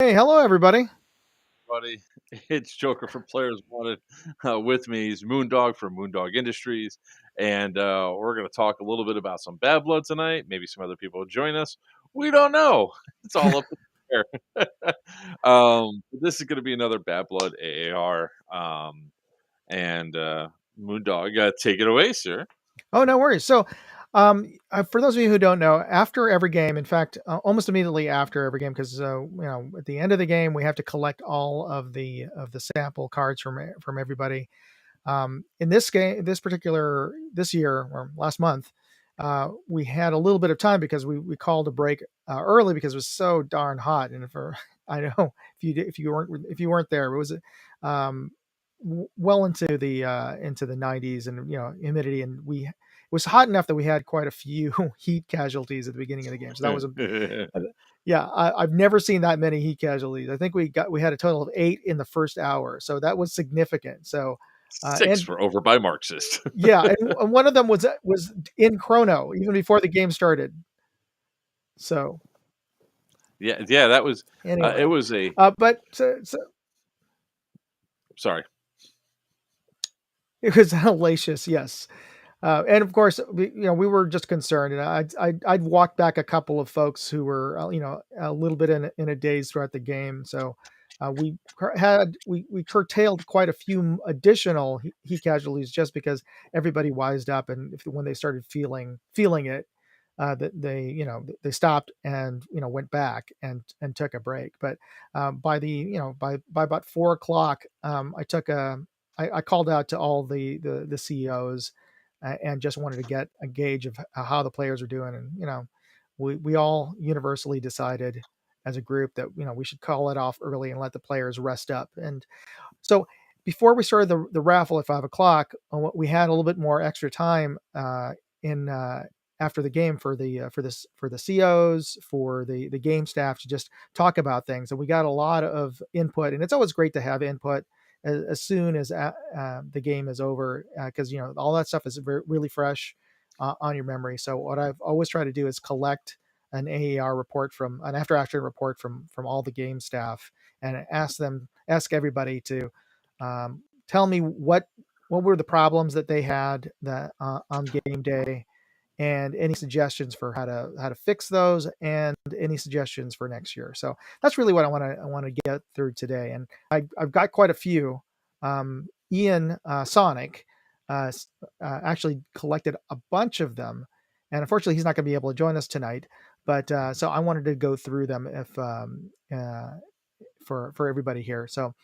Hey, hello everybody. Buddy, it's Joker from Players Wanted. With me is Moondog from Moondog Industries, and we're going to talk a little bit about some Bad Blood tonight. Maybe some other people will join us. We don't know. It's all up in the air. This is going to be another Bad Blood AAR, and Moondog, take it away, sir. Oh, no worries. So, for those of you who don't know, after every game, in fact, almost immediately after every game, because at the end of the game, we have to collect all of the sample cards from everybody. In this game, this year or last month, we had a little bit of time because we called a break early because it was so darn hot. And I know if you weren't there, it was um, well into the 90s, and humidity, and it was hot enough that we had quite a few heat casualties at the beginning of the game. So that was yeah, I've never seen that many heat casualties. I think we had a total of 8 in the first hour, so that was significant. So, 6 and for over by Marxist. yeah, and one of them was in chrono even before the game started. So yeah, that was. It anyway, was a. but so Sorry. it was hellacious, yes. And of course, we were just concerned, and I'd walked back a couple of folks who were, a little bit in a daze throughout the game. So we curtailed quite a few additional heat casualties just because everybody wised up, and when they started feeling it, that they stopped and went back and took a break. But by by about 4 o'clock, I called out to all the CEOs and just wanted to get a gauge of how the players are doing. And we all universally decided as a group that we should call it off early and let the players rest up. And so before we started the raffle at 5 o'clock, we had a little bit more extra time in after the game for the COs, for the game staff, to just talk about things. And we got a lot of input, and it's always great to have input as soon as the game is over, because all that stuff is really fresh on your memory. So what I've always tried to do is collect an AAR report, from an after action report from all the game staff, and ask everybody to tell me what were the problems that they had that on game day, and any suggestions for how to fix those, and any suggestions for next year. So that's really what I want to get through today, and I've got quite a few. Ian Sonic actually collected a bunch of them, and unfortunately he's not going to be able to join us tonight. But so I wanted to go through them if for everybody here. So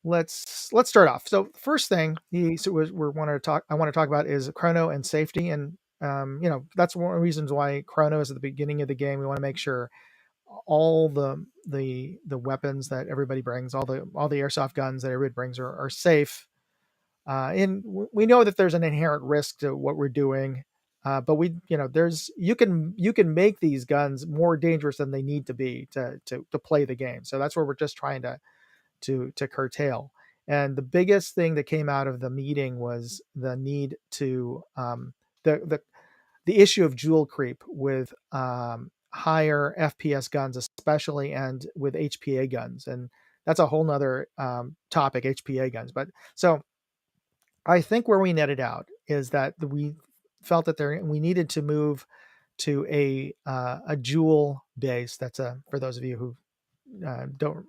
let's start off. So first thing I want to talk about is chrono and safety. And that's one of the reasons why chrono is at the beginning of the game. We want to make sure all the weapons that everybody brings, all the airsoft guns that everybody brings are safe. And we know that there's an inherent risk to what we're doing, but there's you can make these guns more dangerous than they need to be to play the game. So that's where we're just trying to curtail. And the biggest thing that came out of the meeting was the need to the the issue of jewel creep with higher FPS guns, especially, and with HPA guns, and that's a whole nother topic, HPA guns. But so I think where we netted out is that we felt that we needed to move to a joule base. That's a for those of you who don't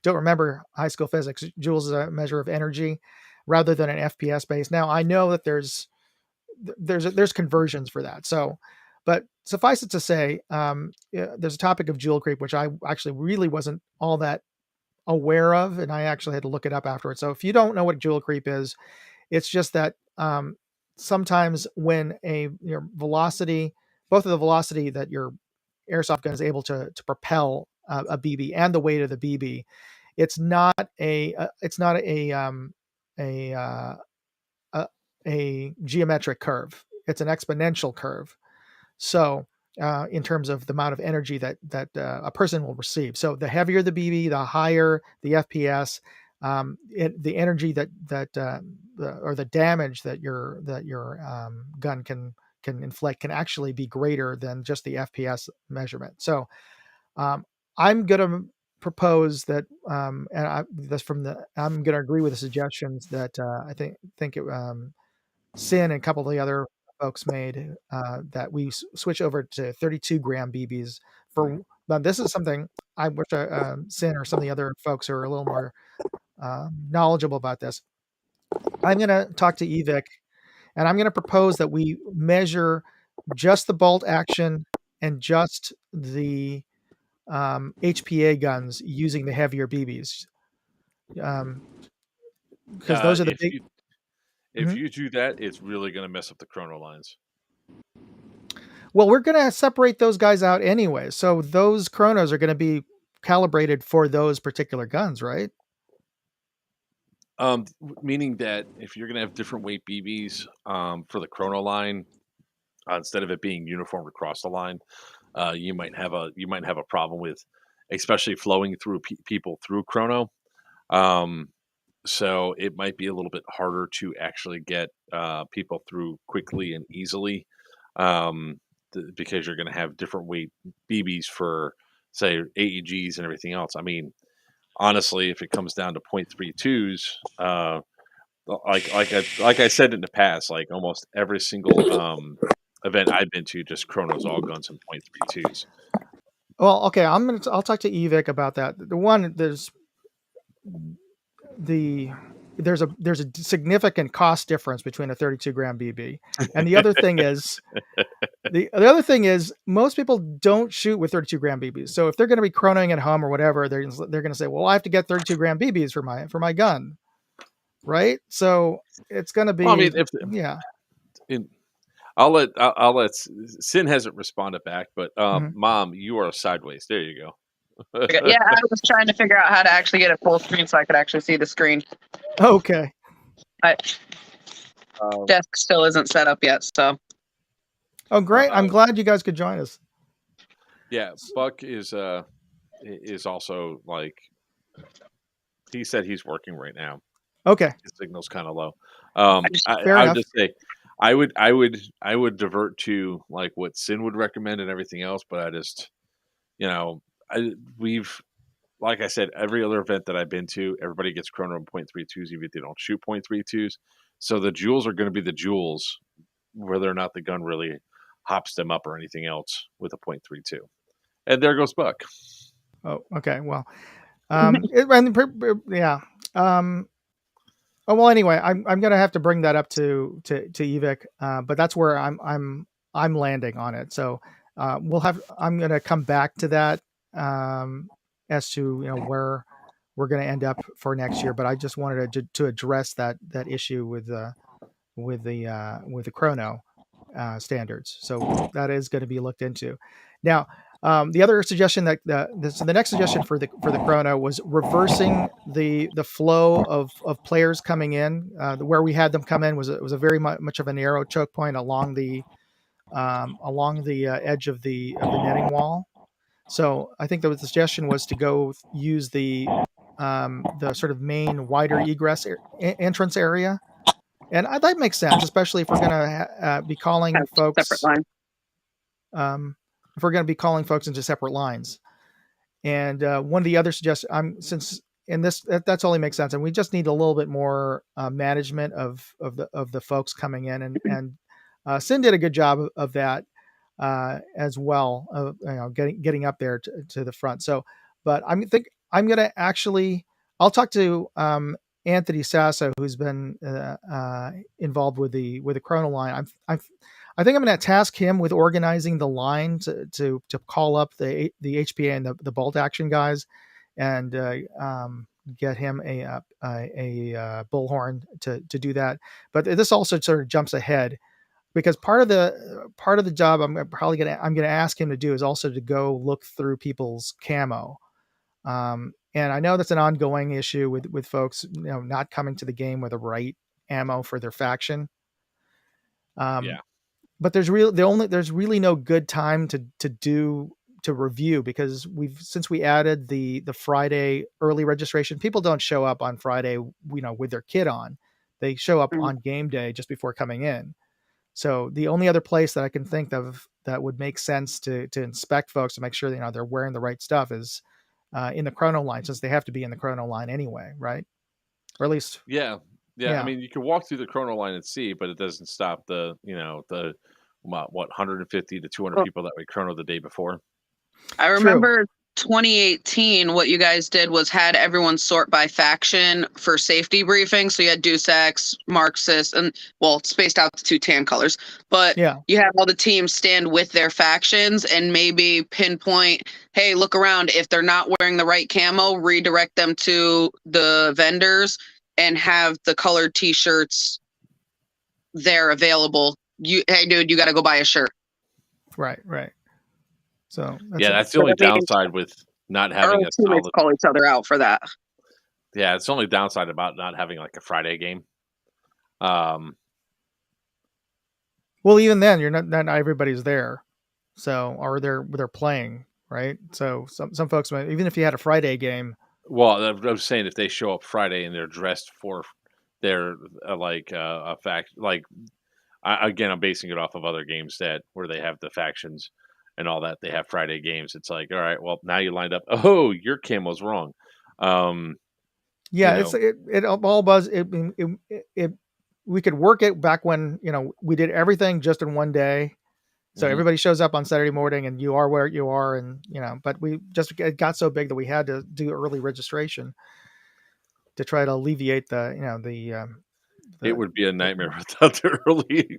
don't remember high school physics. Joules is a measure of energy rather than an FPS base. Now I know that there's conversions for that. So, but suffice it to say, there's a topic of joule creep, which I actually really wasn't all that aware of, and I actually had to look it up afterwards. So if you don't know what joule creep is, it's just that sometimes when your velocity, both of the velocity that your airsoft gun is able to propel a BB and the weight of the BB, it's not a uh, a geometric curve. It's an exponential curve. So in terms of the amount of energy that a person will receive. So the heavier the BB, the higher the FPS, the energy or the damage that your gun can inflict can actually be greater than just the FPS measurement. So I'm gonna propose that, and I'm gonna agree with the suggestions that I think it, Sin and a couple of the other folks made, that we switch over to 32 gram BBs for. Now, this is something I wish Sin or some of the other folks who are a little more knowledgeable about this. I'm going to talk to EVIC, and I'm going to propose that we measure just the bolt action and just the HPA guns using the heavier BBs, because those are the If big. if Mhm. you do that, it's really going to mess up the chrono lines. Well, we're going to separate those guys out anyway. So those chronos are going to be calibrated for those particular guns, right? Meaning that if you're going to have different weight BBs for the chrono line, instead of it being uniform across the line, you might have a problem with, especially flowing through people through chrono. Um, so it might be a little bit harder to actually get people through quickly and easily, um, because you're going to have different weight BBs for, say, AEGs and everything else. I mean, honestly, if it comes down to .32s, like I said in the past, like almost every single event I've been to, just chronos all guns and .32s. Well, okay, I'll talk to EVIC about that. The one the there's a significant cost difference between a 32 gram BB, and the other thing is most people don't shoot with 32 gram BBs. So if they're going to be chronoing at home or whatever, they're going to say, well, I have to get 32 gram BBs for my gun, right? So it's going to Well, I be, mean, if yeah. in, I'll let Sin hasn't responded back, but Mhm. Mom, you are sideways. There you go. Yeah, I was trying to figure out how to actually get it full screen so I could actually see the screen. Okay. My Um, desk still isn't set up yet, so Oh, great. I'm um, glad you guys could join us. yeah, Buck is also like, he said he's working right now. Okay. His signal's kind of low. I just Fair I would enough. just say I would divert to like what Sin would recommend and everything else, but I just, you know, we've, like I said, every other event that I've been to, everybody gets chrono in .32s, even if they don't shoot .32s. So the jewels are going to be the jewels, whether or not the gun really hops them up or anything else with a .32. And there goes Buck. Oh, okay. Well, yeah. Oh, well, anyway, I'm gonna have to bring that up to Evic, but that's where I'm landing on it. So I'm gonna come back to that, as to where we're gonna end up for next year. But I just wanted to address that issue with the chrono standards. So that is going to be looked into. Now, The other suggestion so the next suggestion for the chrono was reversing the flow of players coming in. Where we had them come in was a very much of a narrow choke point along the edge of the netting wall. So I think the suggestion was to go use the sort of main wider egress entrance area, and that makes sense, especially if we're going to be calling Have folks separate line. if we're going to be calling folks into separate lines. And one of the other suggestions, that's only makes sense, and we just need a little bit more management of the folks coming in, and Sin did a good job of that as well, getting up there to the front. So, but I'm going to actually, I'll talk to Anthony Sasso, who's been involved with the chrono line. I think I'm going to task him with organizing the line to call up the HPA and the bolt action guys, and get him a bullhorn to do that. But this also sort of jumps ahead, because part of the job I'm going to ask him to do is also to go look through people's camo. And I know that's an ongoing issue with folks, not coming to the game with the right ammo for their faction. Yeah. But there's really no good time to review, because since we added the Friday early registration, people don't show up on Friday, with their kit on. They show up on game day just before coming in. So the only other place that I can think of that would make sense to inspect folks to make sure they're wearing the right stuff is in the chrono line, since they have to be in the chrono line anyway, right? Or at least Yeah. I mean, you can walk through the chrono line and see, but it doesn't stop the 150 to 200 people that we chrono the day before. I remember 2018, what you guys did was had everyone sort by faction for safety briefing. So you had Deus Ex, Marxist, and spaced out to 2 tan colors. But you have all the teams stand with their factions and maybe pinpoint, hey, look around. If they're not wearing the right camo, redirect them to the vendors and have the colored T-shirts there available. Hey, dude, you got to go buy a shirt. Right. So that's the only downside with not having a solid. Call each other out for that. Yeah, it's the only downside about not having like a Friday game. Well, even then, you're not everybody's there, so or they're playing, right? So some folks might, even if you had a Friday game. Well, I was saying if they show up Friday and they're dressed for their a fact, again, I'm basing it off of other games where they have the factions and all that. They have Friday games. It's like, all right, well, now you lined up. Oh, your camo's wrong. It all buzz. We could work it back when we did everything just in one day. So everybody shows up on Saturday morning, and you are where you are, and But it got so big that we had to do early registration to try to alleviate it would be a nightmare without the early.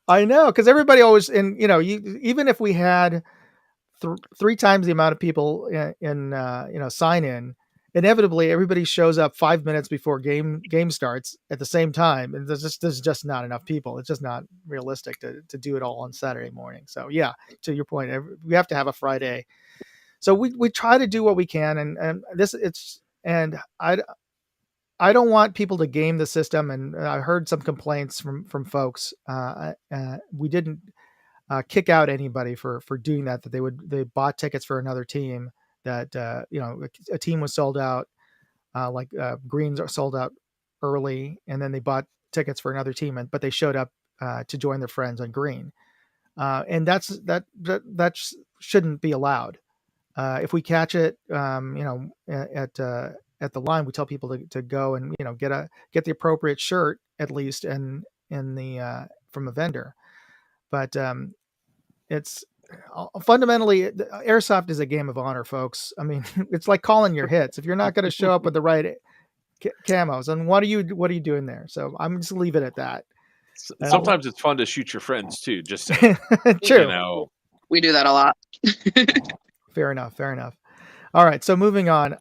I know, because everybody always, and even if we had 3 times the amount of people in sign in, inevitably everybody shows up 5 minutes before game starts at the same time, and there's just not enough people. It's just not realistic to do it all on Saturday morning. So yeah, to your point, we have to have a Friday. So we try to do what we can, and I don't want people to game the system, and I heard some complaints from folks. We didn't kick out anybody for doing that they bought tickets for another team that a team was sold out, Greens are sold out early, and then they bought tickets for another team, but they showed up to join their friends on Green, and that shouldn't be allowed. If we catch it at the line, we tell people to go and get the appropriate shirt at least, and from a vendor. But it's fundamentally, airsoft is a game of honor, folks. I mean, it's like calling your hits. If you're not going to show up with the right camos, and what are you doing there? So I'm just leave it at that. Sometimes it's fun to shoot your friends too. Just saying. True. We do that a lot. Fair enough. All right, so moving on.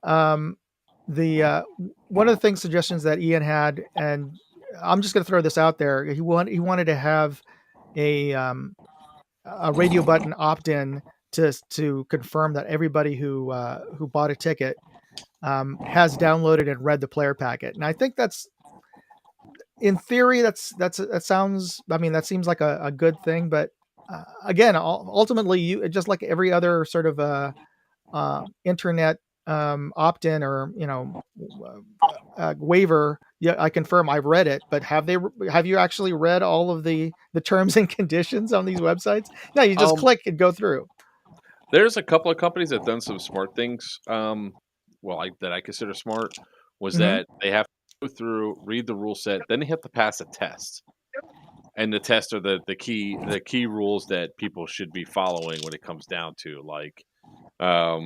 The one of the suggestions that Ian had, and I'm just going to throw this out there. He wanted to have a radio button opt-in to confirm that everybody who bought a ticket has downloaded and read the player packet. And I think that's, in theory, that sounds. I mean, that seems like a good thing. But again, ultimately, you just like every other sort of internet opt-in or waiver. Yeah, I confirm I've read it. But have you actually read all of the terms and conditions on these websites? No, you just click and go through. There's a couple of companies that done some smart things. That I consider smart was that they have to go through, read the rule set, then they have to pass a test. And the tests are the key rules that people should be following when it comes down to, like, where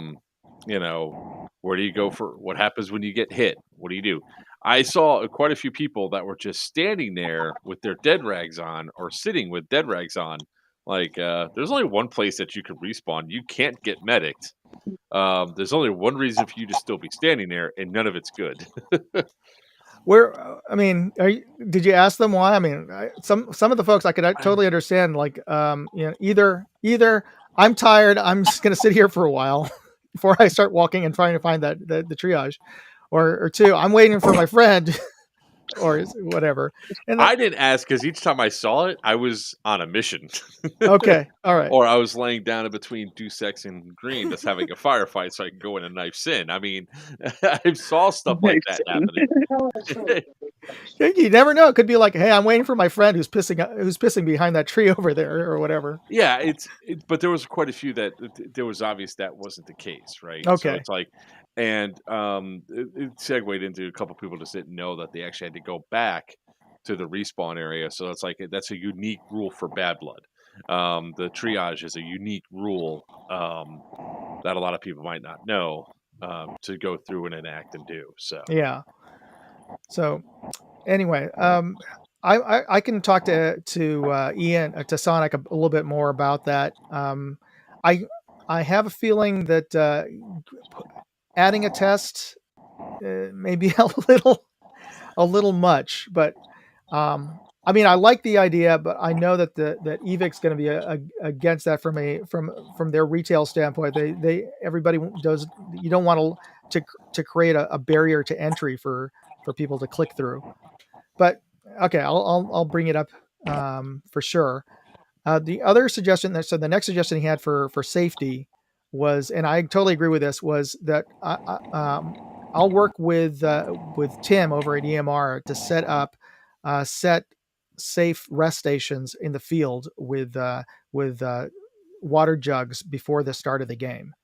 do you go for what happens when you get hit? What do you do? I saw quite a few people that were just standing there with their dead rags on or sitting with dead rags on. Like, there's only one place that you can respawn. You can't get medicked. There's only one reason for you to still be standing there, and none of it's good. Did you ask them why? I mean, some of the folks I could totally understand. Like, either I'm tired, I'm just going to sit here for a while before I start walking and trying to find the triage, or two, I'm waiting for my friend. Or whatever. And I didn't ask because each time I saw it, I was on a mission. Okay, all right. Or I was laying down in between Deus Ex and Green, just having a firefight, so I could go in and knife Sin. I mean, I saw stuff like that happening. You never know. It could be like, hey, I'm waiting for my friend who's pissing behind that tree over there, or whatever. Yeah, but there was quite a few that there was obvious that wasn't the case, right? Okay. So it's like, and it segued into a couple people just didn't know that they actually had to go back to the respawn area. So it's like that's a unique rule for Bad Blood. The triage is a unique rule that a lot of people might not know to go through and enact and do. So yeah. So anyway, I can talk to Ian, to Sonic a little bit more about that. I have a feeling that adding a test may be a little much, but I mean, I like the idea, but I know that that Evic's going to be against that from their retail standpoint. Everybody does. You don't want to create a barrier to entry for people to click through. But okay, I'll bring it up for sure. The other suggestion the next suggestion he had for safety was, and I totally agree with this, was that I'll work with Tim over at EMR to set up safe rest stations in the field with water jugs before the start of the game.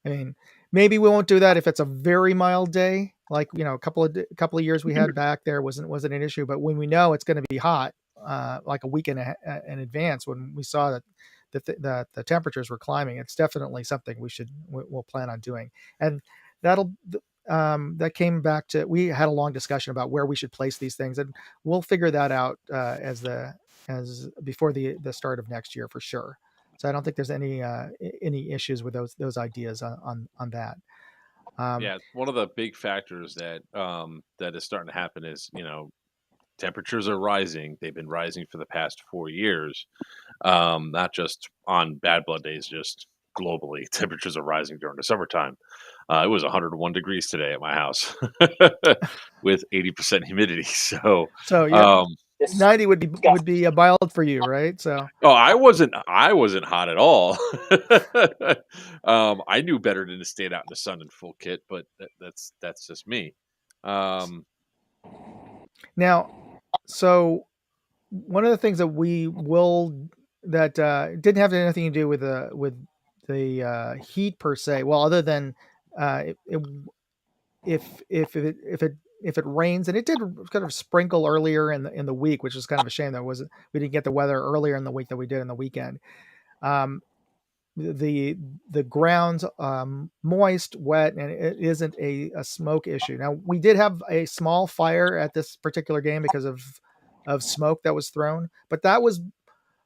I mean, maybe we won't do that if it's a very mild day, like a couple of years we had back there wasn't an issue. But when we know it's going to be hot, like a week in advance, when we saw that the temperatures were climbing, it's definitely something we'll plan on doing. And that came back to, we had a long discussion about where we should place these things, and we'll figure that out as before the start of next year for sure. So I don't think there's any issues with those ideas on that. Yeah, one of the big factors that is starting to happen is, temperatures are rising. They've been rising for the past 4 years, not just on Bad Blood days, just globally. Temperatures are rising during the summertime. It was 101 degrees today at my house with 80% humidity. So yeah. 90 would be mild for you, right? So I wasn't hot at all. I knew better than to stand out in the sun in full kit, but that's just me. Now, so one of the things that didn't have anything to do with the heat per se. Well, other than if it rains, and it did kind of sprinkle earlier in the week, which is kind of a shame that we didn't get the weather earlier in the week that we did in the weekend. The ground's moist, wet, and it isn't a smoke issue. Now, we did have a small fire at this particular game because of smoke that was thrown, but that was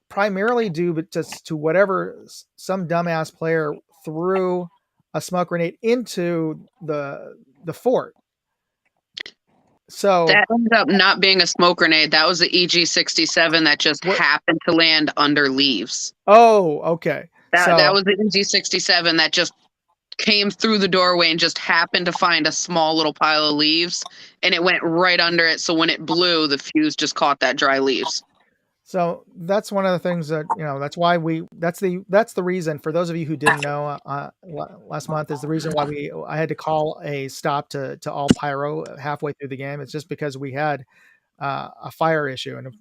primarily due to whatever some dumbass player threw a smoke grenade into the fort. So that ended up not being a smoke grenade. That was the EG-67 that just happened to land under leaves. Oh, okay. That was the NG67 that just came through the doorway and just happened to find a small little pile of leaves, and it went right under it. So when it blew, the fuse just caught that dry leaves. So that's one of the things that, that's why that's the reason, for those of you who didn't know, last month is the reason why I had to call a stop to all pyro halfway through the game. It's just because we had a fire issue, and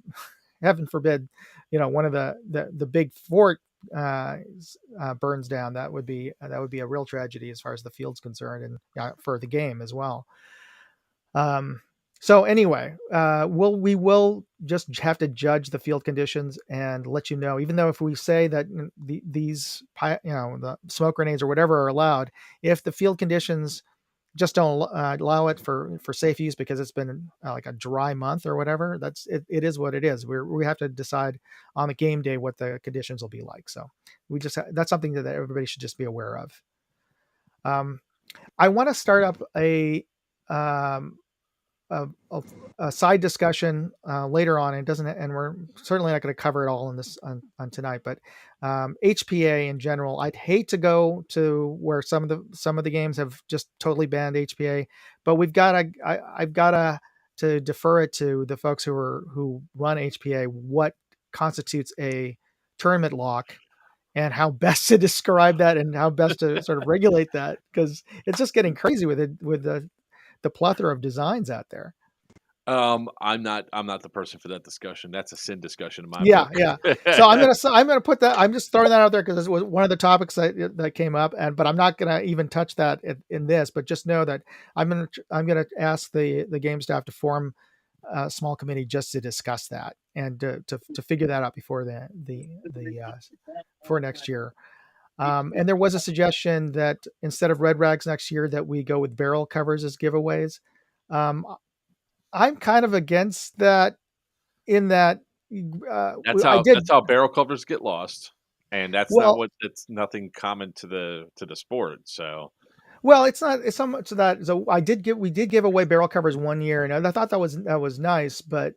heaven forbid, one of the big fort burns down. That would be a real tragedy as far as the field's concerned, and for the game as well. So anyway, we will just have to judge the field conditions and let you know, even though if we say that these, the smoke grenades or whatever are allowed, if the field conditions just don't allow it for safe use because it's been like a dry month or whatever, it is what it is. We have to decide on the game day what the conditions will be like. So that's something that everybody should just be aware of. I want to start up a side discussion later on. And we're certainly not going to cover it all in this on tonight, but HPA in general, I'd hate to go to where some of the games have just totally banned HPA, but I've got to defer it to the folks who run HPA, what constitutes a tournament lock and how best to describe that and how best to sort of regulate that, because it's just getting crazy with the plethora of designs out there. I'm not the person for that discussion. That's a sin discussion in my book. Yeah. So I'm gonna put that. I'm just throwing that out there because it was one of the topics that came up, but I'm not gonna even touch that in this. But just know that I'm gonna ask the game staff to form a small committee just to discuss that and to figure that out before for next year. And there was a suggestion that instead of red rags next year, that we go with barrel covers as giveaways. I'm kind of against that in that that's how barrel covers get lost, and that's it's nothing common to the sport. So, well, it's so much that. So we did give away barrel covers one year, and I thought that was nice, but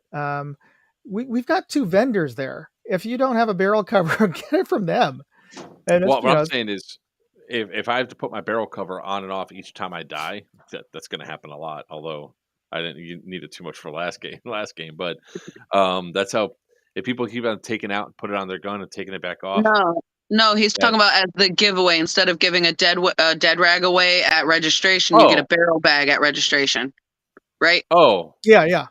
we've got two vendors there. If you don't have a barrel cover, get it from them. And what I'm saying is, if I have to put my barrel cover on and off each time I die, that's going to happen a lot. Although I didn't need it too much for last game, but that's how, if people keep on taking out and put it on their gun and taking it back off. No, he's talking about as the giveaway. Instead of giving a dead rag away at registration, you get a barrel bag at registration, right? Oh, yeah.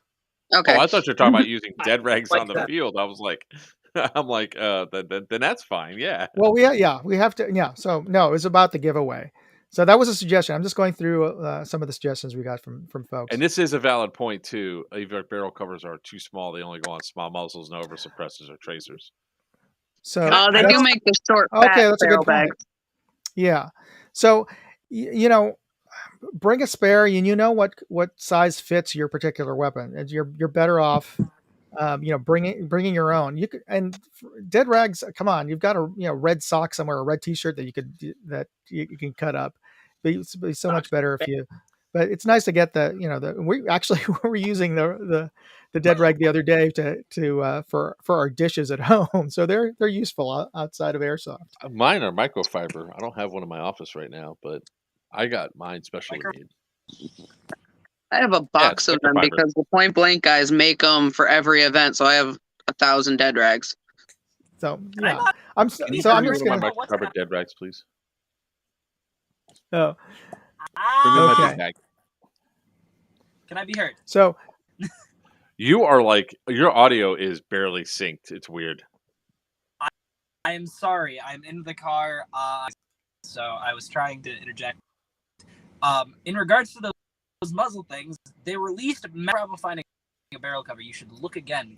Okay. Oh, I thought you were talking about using dead rags on the field. I was like, then that's fine. Yeah. Well, we have to. Yeah. So no, it's about the giveaway. So that was a suggestion. I'm just going through some of the suggestions we got from folks. And this is a valid point too. If barrel covers are too small, they only go on small muzzles, no over suppressors or tracers. So they do make the short. Okay, that's a good point. Point. Yeah. So bring a spare. You know what size fits your particular weapon. And you're better off. Bringing your own. You could, and dead rags. Come on, you've got a red sock somewhere, a red T-shirt that you can cut up. It'd be so much better if you. But it's nice to get we actually were using the dead rag the other day for our dishes at home. So they're useful outside of airsoft. Mine are microfiber. I don't have one in my office right now, but I got mine specially made. I have a box of them because the Point Blank guys make them for every event. So I have 1,000 dead rags. So yeah, I'm just going to cover dead rags, please. Oh, okay. Can I be heard? So you are your audio is barely synced. It's weird. I am sorry. I'm in the car, so I was trying to interject. In regards to those muzzle things, they released Marvel finding a barrel cover. You should look again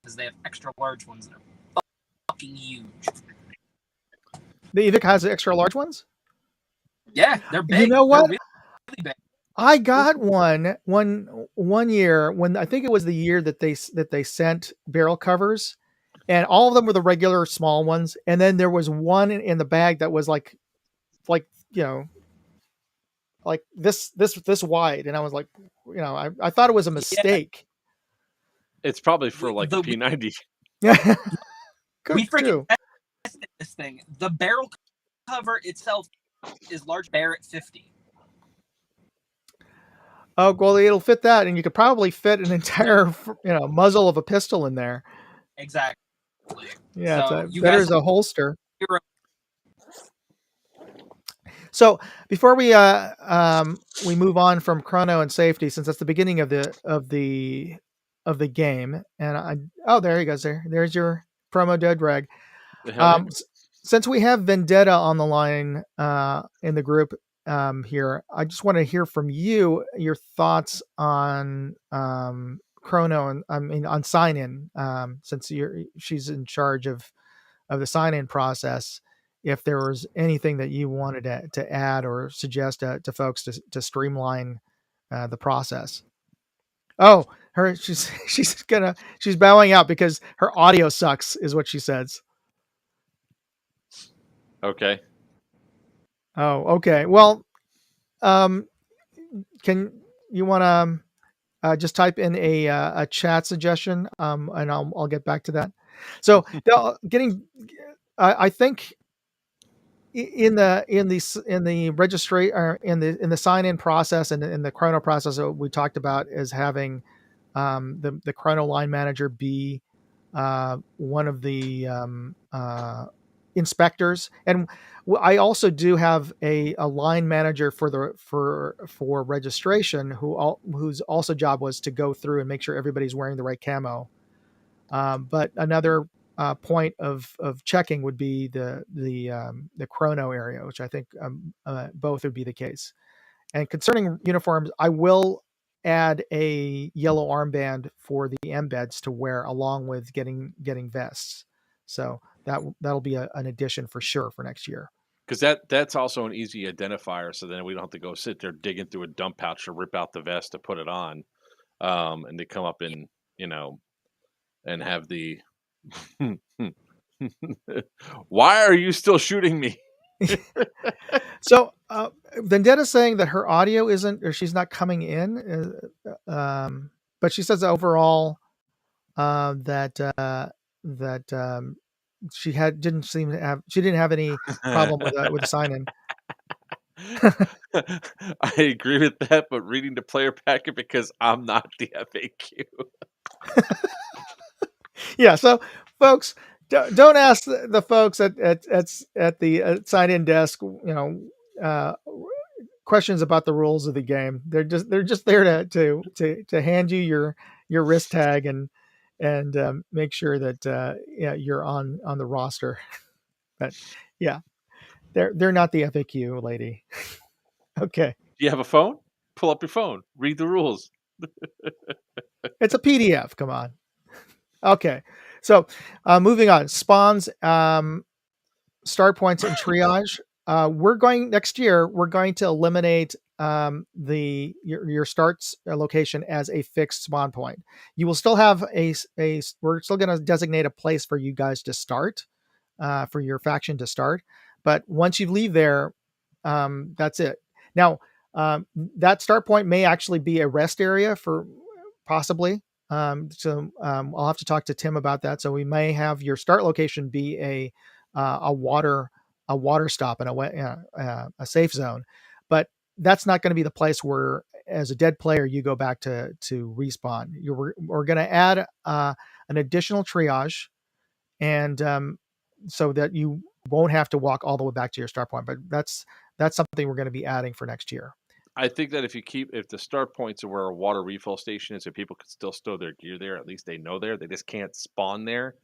because they have extra large ones that are fucking huge. The Evic has extra large ones? Yeah, they're big. You know what? They're really big. I got one year when I think it was the year that they sent barrel covers, and all of them were the regular small ones, and then there was one in the bag that was like this wide, and I was like, I thought it was a mistake. It's probably for the P90. Yeah, we freaking this thing, the barrel cover itself is large Barrett 50. Oh, well, it'll fit that, and you could probably fit an entire, muzzle of a pistol in there. Exactly. Yeah, So it's better as a holster. So before we move on from chrono and safety, since that's the beginning of the game, and there he goes. There's your promo dead reg. Since we have Vendetta on the line in the group here, I just want to hear from you your thoughts on chrono and on sign in, since she's in charge of the sign in process. If there was anything that you wanted to add or suggest to folks to streamline the process. Oh, she's bowing out because her audio sucks, is what she says. Okay. Oh, okay. Well, can you want to just type in a chat suggestion, and I'll get back to that. So I think in the registry or in the sign in process and in the chrono process that we talked about is having the chrono line manager be one of the inspectors, and I also do have a line manager for registration whose also job was to go through and make sure everybody's wearing the right camo. But another point of checking would be the chrono area, which I think both would be the case. And concerning uniforms, I will add a yellow armband for the embeds to wear along with getting vests. So that'll be an addition for sure for next year. Because that's also an easy identifier. So then we don't have to go sit there digging through a dump pouch to rip out the vest to put it on, and they come up in and have the why are you still shooting me? So Vendetta's saying that her audio isn't, or she's not coming in, but she says overall that she didn't have any problem with the sign in. I agree with that, but reading the player packet because I'm not the FAQ. Yeah, so folks, don't ask the folks at the sign-in desk, questions about the rules of the game. They're just there to hand you your wrist tag and make sure that you're on the roster. But yeah, they're not the FAQ lady. Okay. Do you have a phone? Pull up your phone. Read the rules. It's a PDF. Come on. Okay. So moving on. Spawns, start points, and triage. Next year, we're going to eliminate your starts location as a fixed spawn point. You will still have we're still going to designate a place for you guys to start, for your faction to start. But once you leave there, that's it. Now, that start point may actually be a rest area for possibly. So I'll have to talk to Tim about that. So we may have your start location be a water stop and a safe zone, but that's not going to be the place where, as a dead player, you go back to respawn. We're going to add an additional triage, and so that you won't have to walk all the way back to your start point. But that's something we're going to be adding for next year. I think that if the start points are where a water refill station is, so people can still stow their gear there, at least they know there. They just can't spawn there.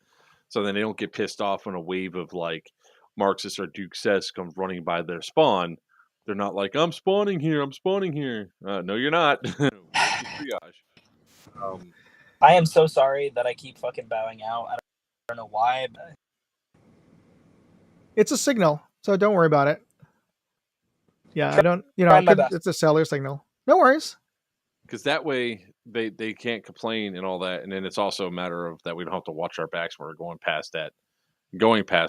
So then they don't get pissed off when a wave of like Marxist or Duke says comes running by their spawn. They're not like, I'm spawning here. No, you're not. Triage. I am so sorry that I keep fucking bowing out. I don't know why. But... It's a signal, so don't worry about it. Yeah, I don't. It's a cellular signal. No worries. Because that way they can't complain and all that, and then it's also a matter of that we don't have to watch our backs when we're going past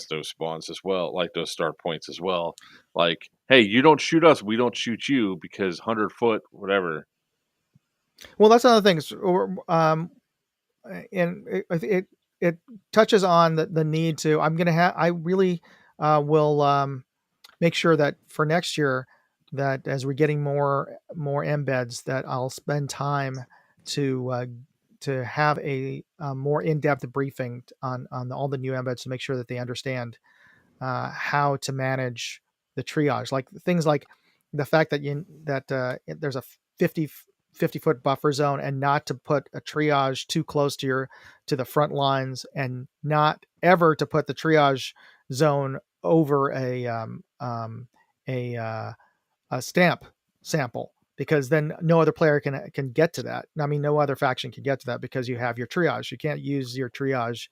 those spawns as well, like those start points as well. Like, hey, you don't shoot us, we don't shoot you because 100 foot, whatever. Well, that's another thing. And it touches on the need to. I really will make sure that for next year, that as we're getting more embeds, that I'll spend time to have a more in-depth briefing on all the new embeds to make sure that they understand how to manage the triage, like things like the fact that there's a 50-foot buffer zone, and not to put a triage too close to the front lines, and not ever to put the triage zone over a stamp sample, because then no other player can get to that. I mean, no other faction can get to that because you have your triage. You can't use your triage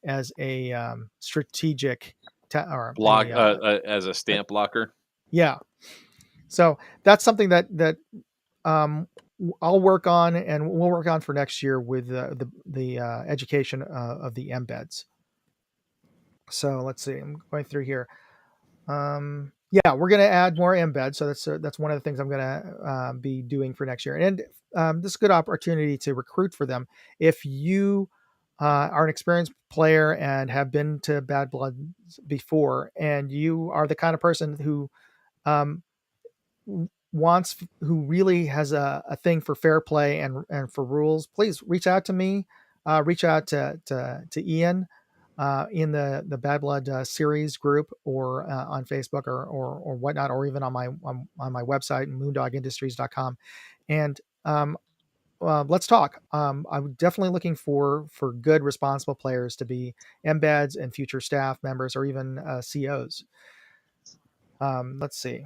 as a strategic block as a stamp blocker. Yeah. So that's something that I'll work on, and we'll work on for next year with the education of the embeds. So let's see. I'm going through here. Yeah, we're going to add more embeds. So that's one of the things I'm going to be doing for next year. And this is a good opportunity to recruit for them. If you are an experienced player and have been to Bad Blood before, and you are the kind of person who who really has a thing for fair play and for rules, please reach out to me. Reach out to Ian in the Bad Blood series group, or on Facebook or whatnot, or even on my website, moondogindustries.com. And let's talk. I'm definitely looking for good, responsible players to be embeds and future staff members, or even COs. Let's see.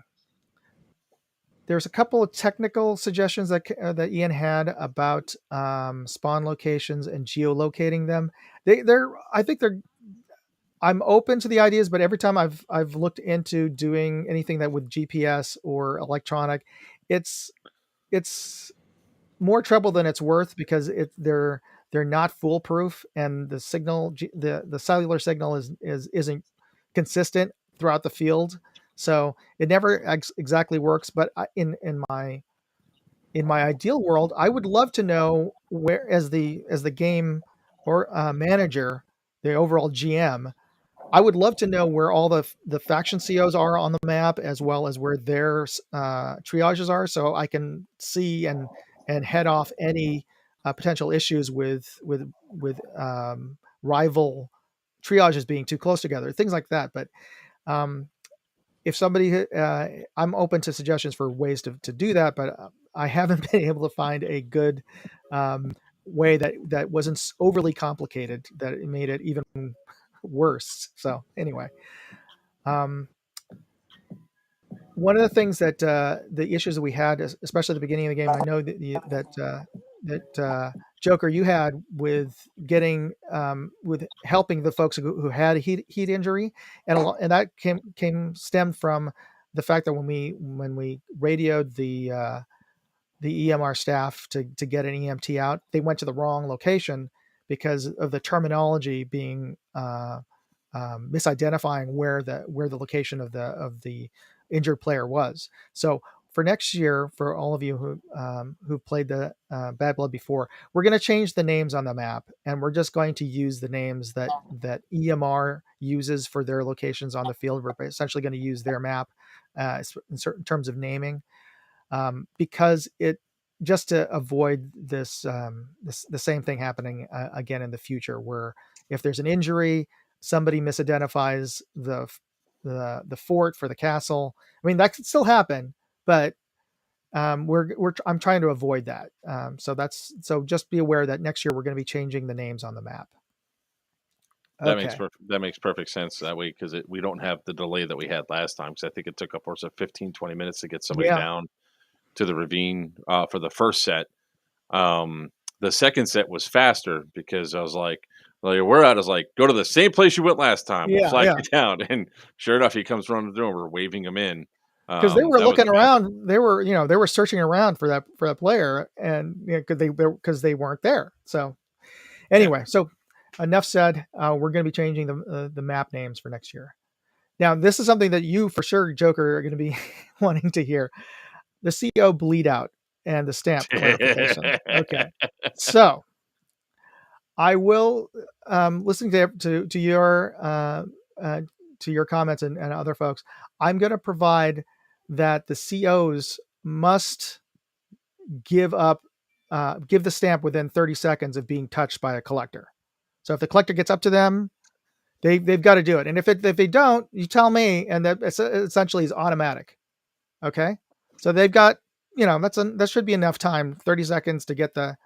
There's a couple of technical suggestions that Ian had about spawn locations and geolocating them. I'm open to the ideas, but every time I've looked into doing anything that with GPS or electronic, it's more trouble than it's worth, because they're not foolproof, and the signal, the cellular signal isn't consistent throughout the field, so it never exactly works. But in my ideal world, I would love to know where, as the game or manager, the overall GM, I would love to know where all the faction COs are on the map, as well as where their triages are, so I can see and head off any potential issues with rival triages being too close together, things like that. But if somebody, I'm open to suggestions for ways to do that, but I haven't been able to find a good way that wasn't overly complicated, that it made it even worse. So anyway, one of the things that the issues that we had, especially at the beginning of the game, I know that Joker, you had with getting with helping the folks who had heat injury, and that stemmed from the fact that when we radioed the EMR staff to get an EMT out, they went to the wrong location because of the terminology being misidentifying where the location of the injured player was. So for next year, for all of you who've played the Bad Blood before, we're going to change the names on the map, and we're just going to use the names that EMR uses for their locations on the field. We're essentially going to use their map in certain terms of naming, because it just to avoid this the same thing happening again in the future, where if there's an injury, somebody misidentifies the fort for the castle. I mean, that could still happen, but I'm trying to avoid that. So just be aware that next year we're going to be changing the names on the map. Okay. That makes perfect sense that way, because we don't have the delay that we had last time, because I think it took upwards of 15-20 minutes to get somebody down to the ravine for the first set. The second set was faster, because I was like, we're out. I was like, go to the same place you went last time. We'll flag you down. And sure enough, he comes running through, and we're waving him in. Because they were looking around. They were searching around for that player, and because they weren't there. So anyway, so enough said. We're going to be changing the map names for next year. Now, this is something that you for sure, Joker, are going to be wanting to hear. The CO bleed out and the stamp clarification. Okay. So I will, listening to your comments and other folks, I'm going to provide that the COs must give the stamp within 30 seconds of being touched by a collector. So if the collector gets up to them, they've got to do it. And if they don't, you tell me, and that essentially is automatic. Okay. So they've got, that should be enough time, 30 seconds to get the.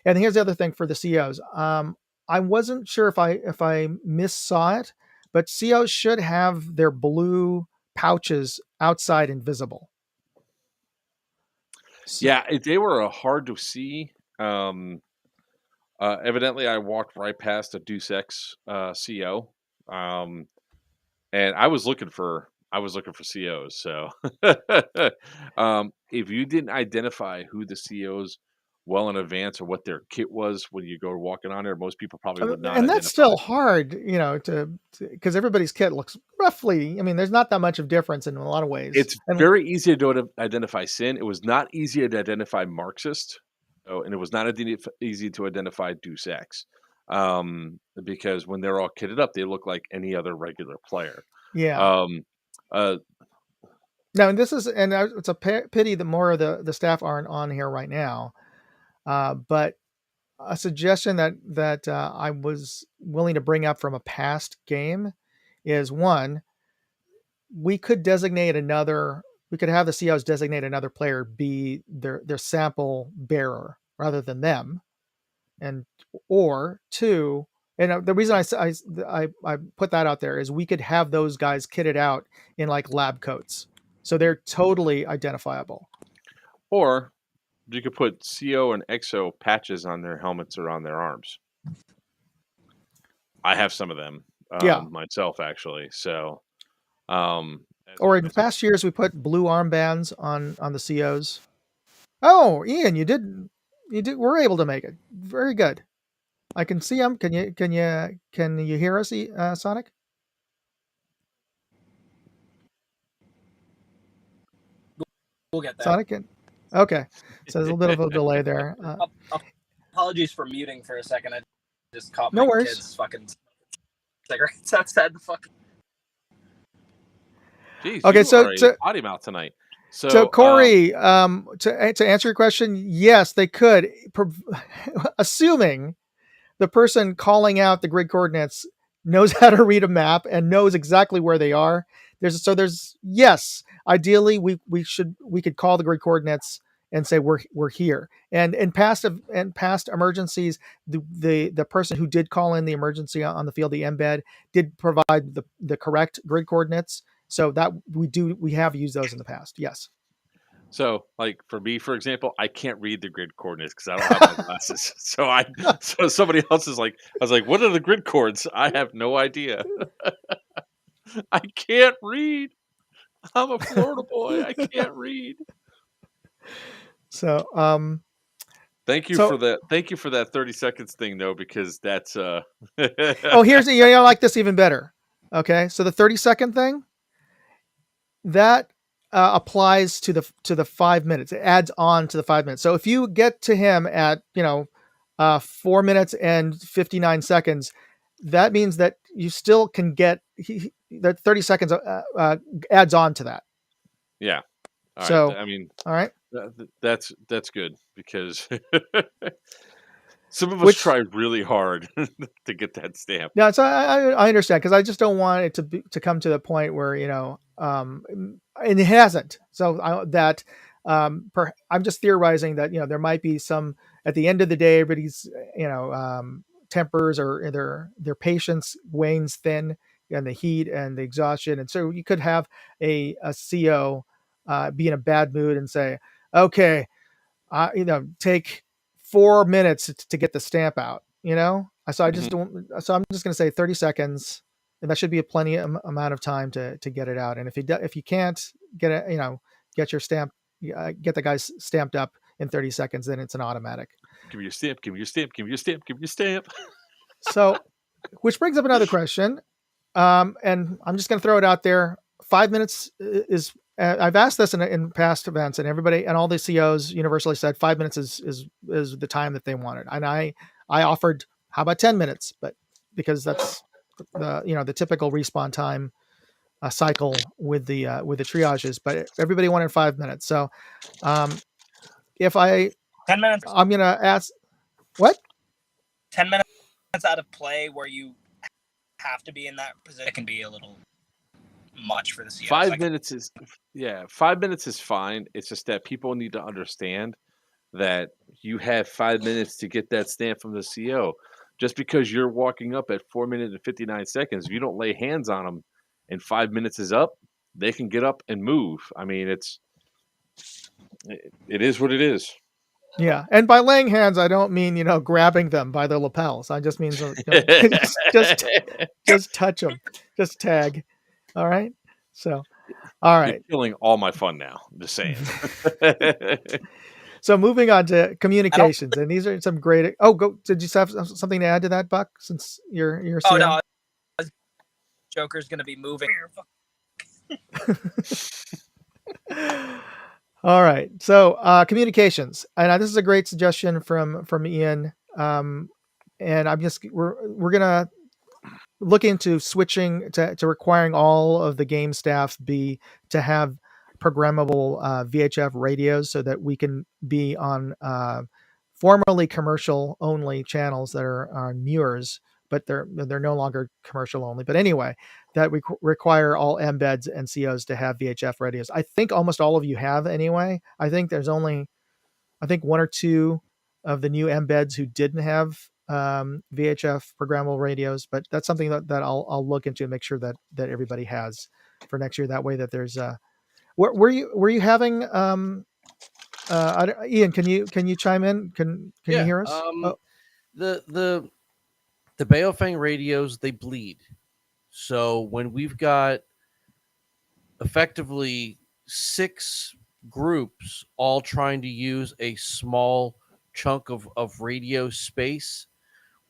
And here's the other thing for the COs. I wasn't sure if I missaw it, but COs should have their blue pouches outside and visible. So, Yeah, they were hard to see. Evidently, I walked right past a Deuce X CO, and I was looking for COs. So, if you didn't identify who the COs well in advance or what their kit was when you go walking on there, most people probably would not. and that's still hard, because everybody's kit looks roughly. I mean, there's not that much of difference in a lot of ways. It's very easy to identify Sin. It was not easy to identify Marxist. And it was not easy to identify Deuce X, because when they're all kitted up, they look like any other regular player. Yeah. Now, and it's a pity that more of the staff aren't on here right now. But a suggestion that I was willing to bring up from a past game is, one, we could have the COs designate another player be their sample bearer rather than them, or two, and the reason I put that out there is we could have those guys kitted out in like lab coats, so they're totally identifiable. Or you could put CO and XO patches on their helmets or on their arms. I have some of them, myself actually. So, or in past years we put blue armbands on the COs. Oh, Ian, you did. We're able to make it. Very good. I can see them. Can you hear us, Sonic? We'll get there. Sonic, okay. So there's a little bit of a delay there. Apologies for muting for a second. I just caught no my worries. kids fucking cigarettes outside the fucking. Jeez, okay, so potty mouth tonight. So Corey, to answer your question, yes, they could, assuming the person calling out the grid coordinates knows how to read a map and knows exactly where they are. Yes, ideally we could call the grid coordinates and say we're here. And in past emergencies, the person who did call in the emergency on the field, the embed, did provide the correct grid coordinates. So that we have used those in the past. Yes. So, like for me, for example, I can't read the grid coordinates because I don't have my glasses. So somebody else is like, I was like, what are the grid coords? I have no idea. I can't read. I'm a Florida boy. I can't read. So, thank you for that. Thank you for that 30 seconds thing, though, because that's oh, I like this even better. Okay, so the 30-second thing that applies to the 5 minutes. It adds on to the 5 minutes. So if you get to him at 4 minutes and 59 seconds, that means that you still can get that 30 seconds adds on to that. Yeah. All right. That's good because some of us try really hard to get that stamp. Yeah, so I understand, because I just don't want it to come to the point where and it hasn't. So I'm just theorizing that there might be some at the end of the day, everybody's tempers or their patience wanes thin, and the heat and the exhaustion, and so you could have a CO be in a bad mood and say, okay, take 4 minutes to get the stamp out, so I just don't, so I'm just going to say 30 seconds, and that should be a plenty amount of time to get it out. And if you can't get it, get your stamp, get the guys stamped up in 30 seconds, then it's an automatic. Give me your stamp, give me your stamp, give me your stamp, give me your stamp. So, which brings up another question. And I'm just going to throw it out there. 5 minutes is, I've asked this in past events, and everybody and all the COs universally said 5 minutes is the time that they wanted. And I offered how about 10 minutes? But because that's the typical respawn time cycle with the triages, but everybody wanted 5 minutes. So if 10 minutes. I'm gonna ask what 10 minutes out of play where you have to be in that position, it can be a little much for the COs. 5 minutes is 5 minutes is fine. It's just that people need to understand that you have 5 minutes to get that stamp from the CO. Just because you're walking up at 4 minutes and 59 seconds, if you don't lay hands on them and 5 minutes is up, they can get up and move. I mean, it is what it is. Yeah, and by laying hands, I don't mean grabbing them by their lapels. I just mean just touch them, just tag. All right. So, all right. You're killing all my fun now. I'm just saying. So moving on to communications, and these are some great. Oh, go! Did you have something to add to that, Buck? Since you're Oh CM? no, Joker's gonna be moving. All right. So communications, and this is a great suggestion from Ian. And we're gonna look into switching to requiring all of the game staff to have programmable VHF radios so that we can be on formerly commercial only channels that are on Muirs, but they're no longer commercial only. But anyway, that we require all embeds and COs to have VHF radios. I think almost all of you have anyway. I think there's only one or two of the new embeds who didn't have VHF programmable radios, but that's something that I'll look into and make sure that everybody has for next year. That way that there's were you having Ian, can you chime in? Can you hear us? The Baofeng radios, they bleed. So when we've got effectively 6 groups all trying to use a small chunk of radio space,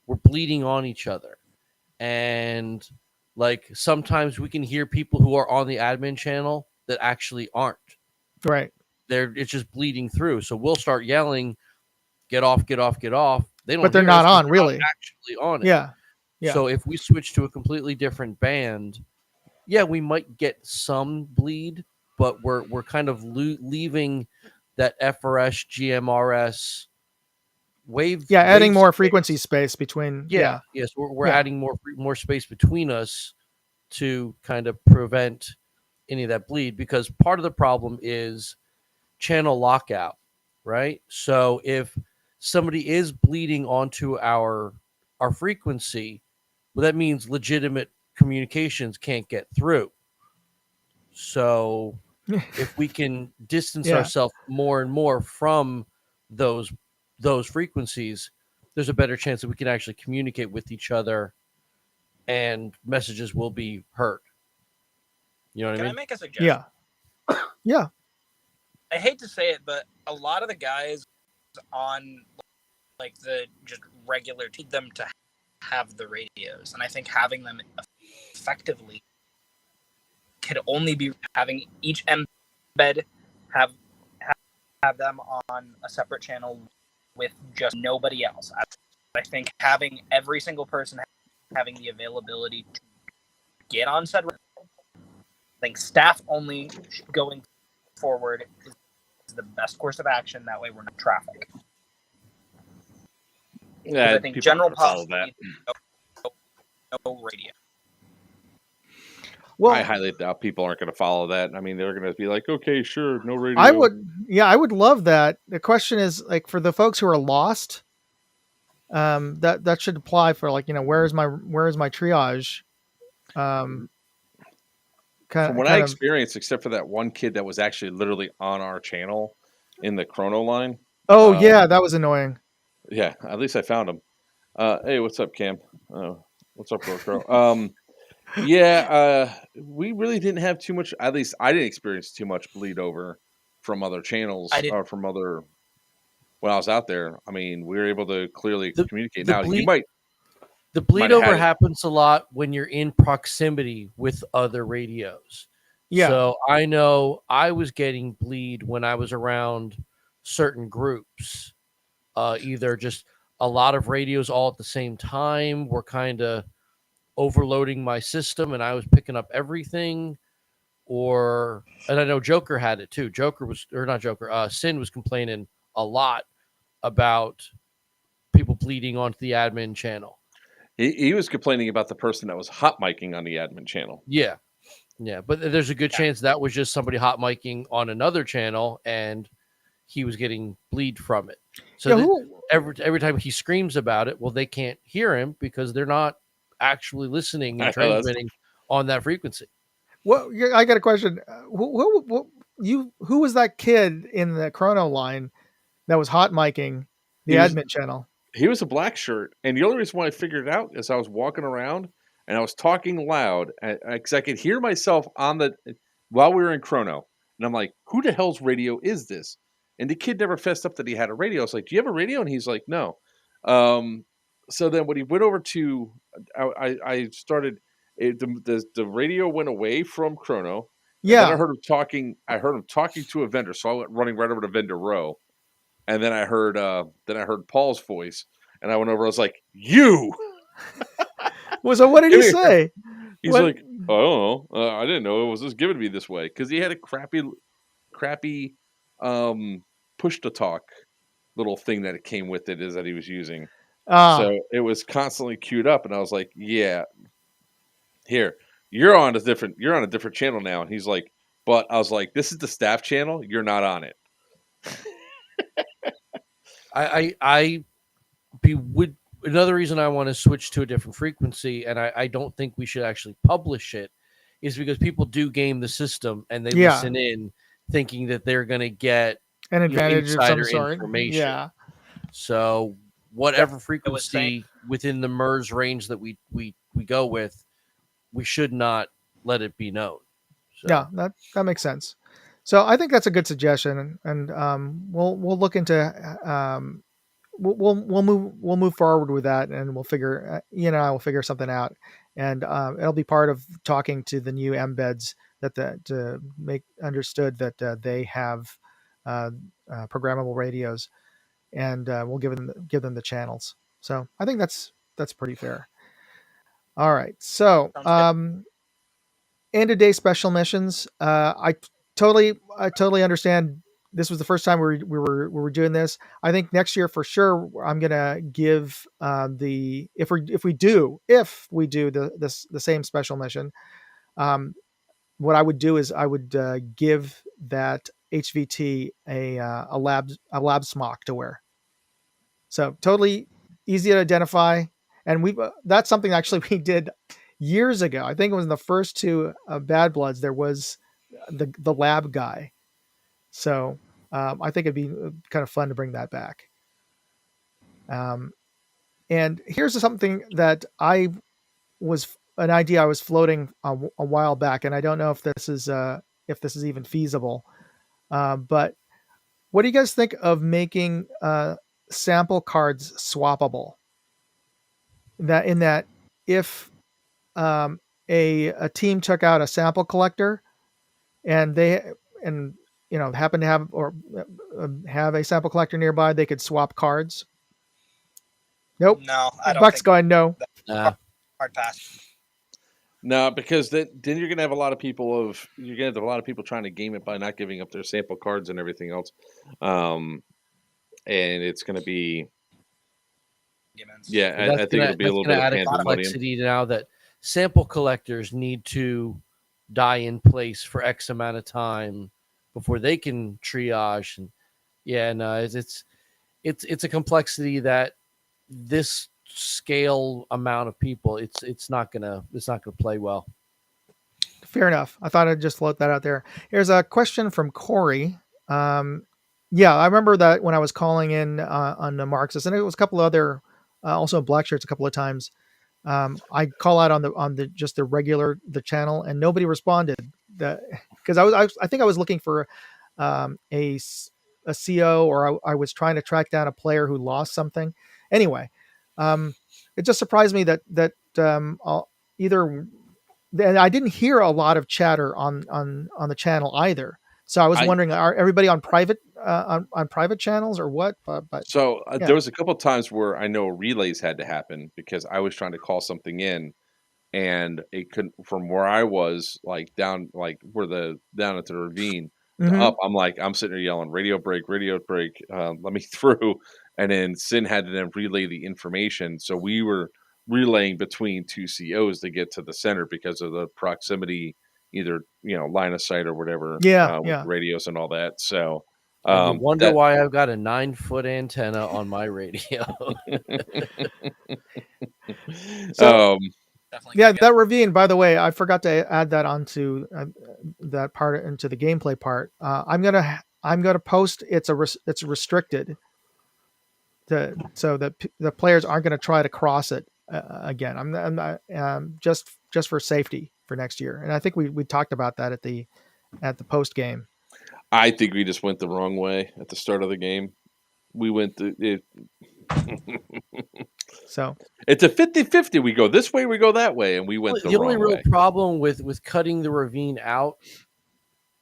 we're bleeding on each other. And like sometimes we can hear people who are on the admin channel that actually aren't. Right. It's just bleeding through. So we'll start yelling, get off, get off, get off. They don't, but they're not on, really. Not actually on it. Yeah. So if we switch to a completely different band, we might get some bleed, but we're kind of leaving that FRS, GMRS wave. Yeah, adding more frequency space between. Yes, we're adding more space between us to kind of prevent any of that bleed, because part of the problem is channel lockout, right? So if somebody is bleeding onto our frequency, well, that means legitimate communications can't get through. So if we can distance ourselves more and more from those frequencies, there's a better chance that we can actually communicate with each other and messages will be heard. You know what I mean? Can I make a suggestion? Yeah. I hate to say it, but a lot of the guys on like the just regular need them to have the radios, and I think having them effectively could only be having each embed have them on a separate channel with just nobody else. I think having every single person having the availability to get on said, I think staff only going forward is the best course of action. That way we're not traffic. Yeah, I think general policy no radio. Well, I highly doubt people aren't going to follow that. I mean, they're going to be like, okay, sure, no radio. I would love that. The question is, like, for the folks who are lost, that should apply for, like, where is my triage? From what I experienced, except for that one kid that was actually literally on our channel in the chrono line. Oh yeah, that was annoying. Yeah, at least I found him. Hey, what's up, Cam? What's up, bro? We really didn't have too much. At least I didn't experience too much bleed over from other channels or from other. When I was out there, I mean, we were able to clearly communicate. Now you might. The bleed over happens a lot when you're in proximity with other radios. Yeah. So I know I was getting bleed when I was around certain groups, either just a lot of radios all at the same time were kind of overloading my system and I was picking up everything. And I know Joker had it too. Sin was complaining a lot about people bleeding onto the admin channel. He was complaining about the person that was hot micing on the admin channel. Yeah. Yeah. But there's a good chance that was just somebody hot micing on another channel and he was getting bleed from it. So every time he screams about it, well, they can't hear him because they're not actually listening and transmitting on that frequency. Well, I got a question. Who was that kid in the Chrono line that was hot micing the admin channel? He was a black shirt, and the only reason why I figured it out is I was walking around and I was talking loud because I could hear myself while we were in Chrono, and I'm like, "Who the hell's radio is this?" And the kid never fessed up that he had a radio. I was like, "Do you have a radio?" And he's like, "No." So then when he went over to, I started. The radio went away from Chrono. Yeah. Then I heard him talking. I heard him talking to a vendor, so I went running right over to vendor row. And then I heard Paul's voice, and I went over. I was like, "You." Well, so what did he say? He's like, "I don't know. I didn't know it was just given to me this way because he had a crappy push to talk little thing that it came with it is that he was using. So it was constantly queued up, and I was like, "Yeah, here you're on a different channel now." And he's like, "But," I was like, "This is the staff channel. You're not on it." Another reason I want to switch to a different frequency, and I don't think we should actually publish it, is because people do game the system and they listen in thinking that they're going to get an advantage of some sort. Information. Yeah. So whatever frequency within the MERS range that we go with, we should not let it be known. So. Yeah, that makes sense. So I think that's a good suggestion, and we'll look into we'll move forward with that, and we'll figure Ian and I will figure something out, and it'll be part of talking to the new embeds to make understood that they have programmable radios, and we'll give them the channels. So I think that's pretty fair. All right, so end of day special missions. I totally understand. This was the first time we were doing this. I think next year for sure I'm gonna give if we do the same special mission, what I would do is I would give that HVT a lab smock to wear. So totally easy to identify, and that's something actually we did years ago. I think it was in the first two Bad Bloods. There was the lab guy. So I think it'd be kind of fun to bring that back. And here's something that an idea I was floating a while back, and I don't know if this is even feasible. But what do you guys think of making sample cards swappable? In that if a team took out a sample collector and happen to have a sample collector nearby, they could swap cards. Nope. No, I don't. Buck's going no. Hard pass. No, because then you're gonna have a lot of people trying to game it by not giving up their sample cards and everything else, and it's gonna be. Yeah, I think it'll be a little bit of pandemonium. Complexity now that sample collectors need to die in place for X amount of time before they can triage, and it's a complexity that this scale amount of people it's not gonna play well. Fair enough. I thought I'd just float that out there. Here's a question from Corey. Yeah, I remember that when I was calling in on the Marxist, and it was a couple other also Black Shirts a couple of times. I call out on the regular channel, and nobody responded. Because I think I was looking for a CO, or I was trying to track down a player who lost something. Anyway, it just surprised me that I didn't hear a lot of chatter on the channel either. So I was wondering, are everybody on private on private channels or what? But So yeah. there was a couple of times where I know relays had to happen because I was trying to call something in, and it couldn't from where I was, like down, like where down at the ravine to Mhm. up. I'm sitting there yelling, radio break, let me through. And then Sin had to then relay the information. So we were relaying between two COs to get to the center because of the proximity, either, line of sight or whatever, Yeah, with yeah. radios and all that. So And you wonder that why I've got a 9-foot antenna on my radio. So Definitely yeah, gotta get that ravine. By the way, I forgot to add that onto that part into the gameplay part. I'm gonna post. It's restricted so that the players aren't going to try to cross it again. I'm not just for safety for next year. And I think we talked about that at the post game. I think we just went the wrong way at the start of the game. We went it. So It's a 50-50. We go this way, we go that way, and we went the The only wrong real way. problem with cutting the ravine out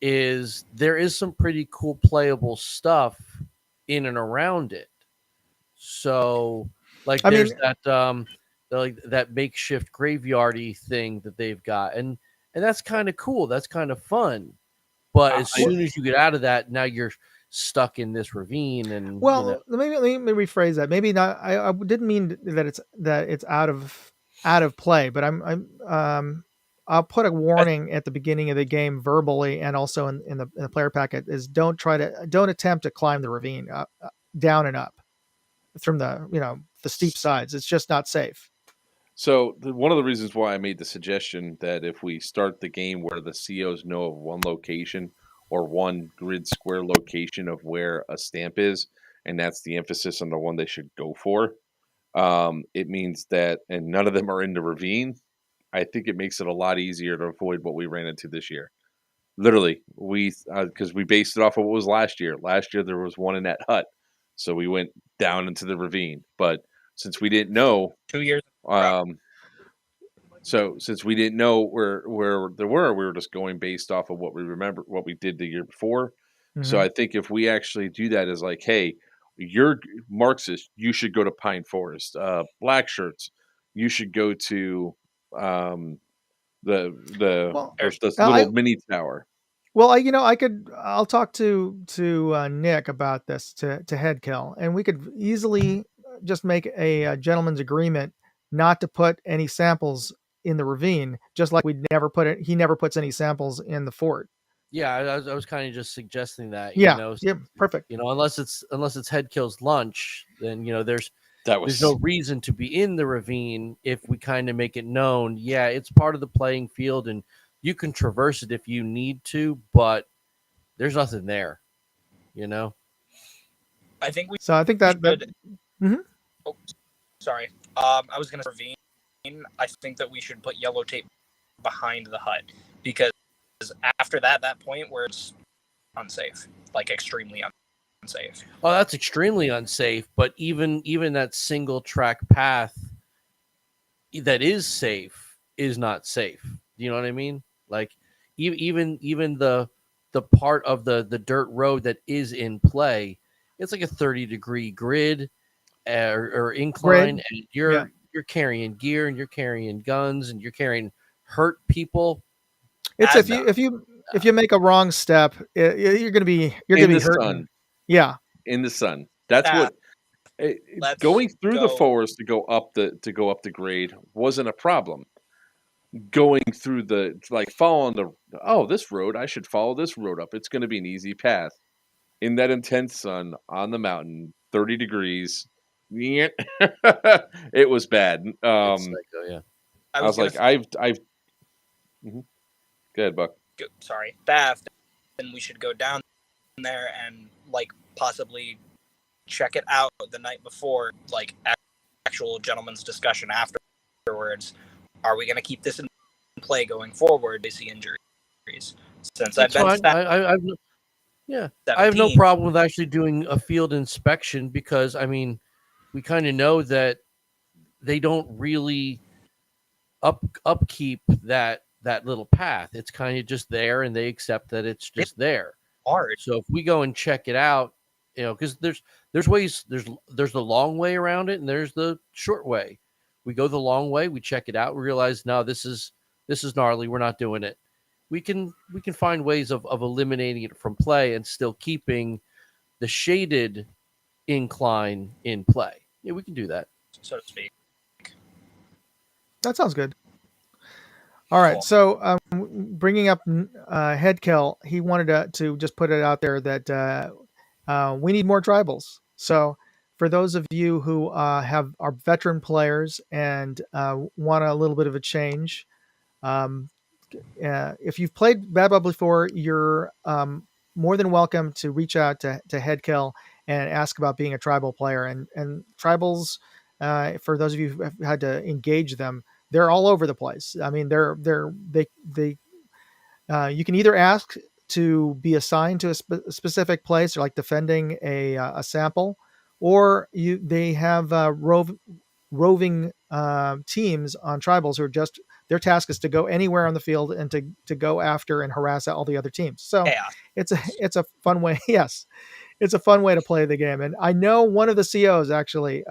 is there is some pretty cool playable stuff in and around it. So, like, I there's mean, that makeshift graveyardy thing that they've got, and that's kind of cool. That's kind of fun. But as soon as you get out of that, now you're stuck in this ravine, and well, let me rephrase that. Maybe not. I didn't mean that it's out of play, but I'll put a warning at the beginning of the game verbally and also in the player packet is don't attempt to climb the ravine down and up from the steep sides. It's just not safe. So one of the reasons why I made the suggestion that if we start the game where the COs know of one location or one grid square location of where a stamp is, and that's the emphasis on the one they should go for, it means that, and none of them are in the ravine. I think it makes it a lot easier to avoid what we ran into this year. Literally, because we based it off of what was last year. Last year there was one in that hut, so we went down into the ravine. But since we didn't know, 2 years. since we didn't know where there were, we were just going based off of what we remember, what we did the year before. So Mhm. I think if we actually do that, as like, hey, you're Marxist, you should go to Pine Forest. Black shirts, you should go to Well, the I little mini tower. well, I'll talk to Nick about this to head kill, and we could easily just make a gentleman's agreement not to put any samples in the ravine, just like he never puts any samples in the fort. yeah, I was kind of just suggesting that, Yeah, yeah, perfect. unless it's head kills lunch, then there's That was no reason to be in the ravine if we kind of make it known. Yeah, it's part of the playing field, and you can traverse it if you need to, but there's nothing there. I think we So I think that should. Mhm. Oh, sorry. I was gonna ravine. I think that we should put yellow tape behind the hut because after that point where it's unsafe, like extremely unsafe. Oh, that's extremely unsafe. But even that single track path that is safe is not safe. You know what I mean? Like even the part of the dirt road that is in play, it's like a 30-degree grid or incline, and you're carrying gear and you're carrying guns and you're carrying hurt people. It's if you make a wrong step, you're gonna be hurting. Sun. Yeah, In the sun. That's what. Going through the forest to go up the grade wasn't a problem. Going through following this road, I should follow this road up. It's going to be an easy path. In that intense sun on the mountain, 30 degrees, it was bad. Yeah. I was like, I've. Go ahead, Buck. Sorry, Bath. Then we should go down there and possibly check it out the night before, actual gentleman's discussion afterwards. Are we going to keep this in play going forward? They see injuries. Since I've been I have no problem with actually doing a field inspection because we kind of know that they don't really upkeep that little path. It's kind of just there, and they accept that it's just there. hard. So if we go and check it out, because there's ways, there's the long way around it and there's the short way. We go the long way, we check it out, we realize, no, this is gnarly, we're not doing it. We can find ways of eliminating it from play and still keeping the shaded incline in play. Yeah, we can do that, so to speak. That sounds good. All right. Cool. So bringing up Headkill, he wanted to just put it out there that we need more tribals. So for those of you who are veteran players and want a little bit of a change, if you've played Bad Blood before, you're more than welcome to reach out to Headkill and ask about being a tribal player. And tribals, for those of you who have had to engage them, they're all over the place. I mean, they you can either ask to be assigned to a specific place, or like defending a sample, or they have roving teams on tribals who are just, their task is to go anywhere on the field and to go after and harass all the other teams. So it's a fun way. Yes, it's a fun way to play the game. And I know one of the COs actually,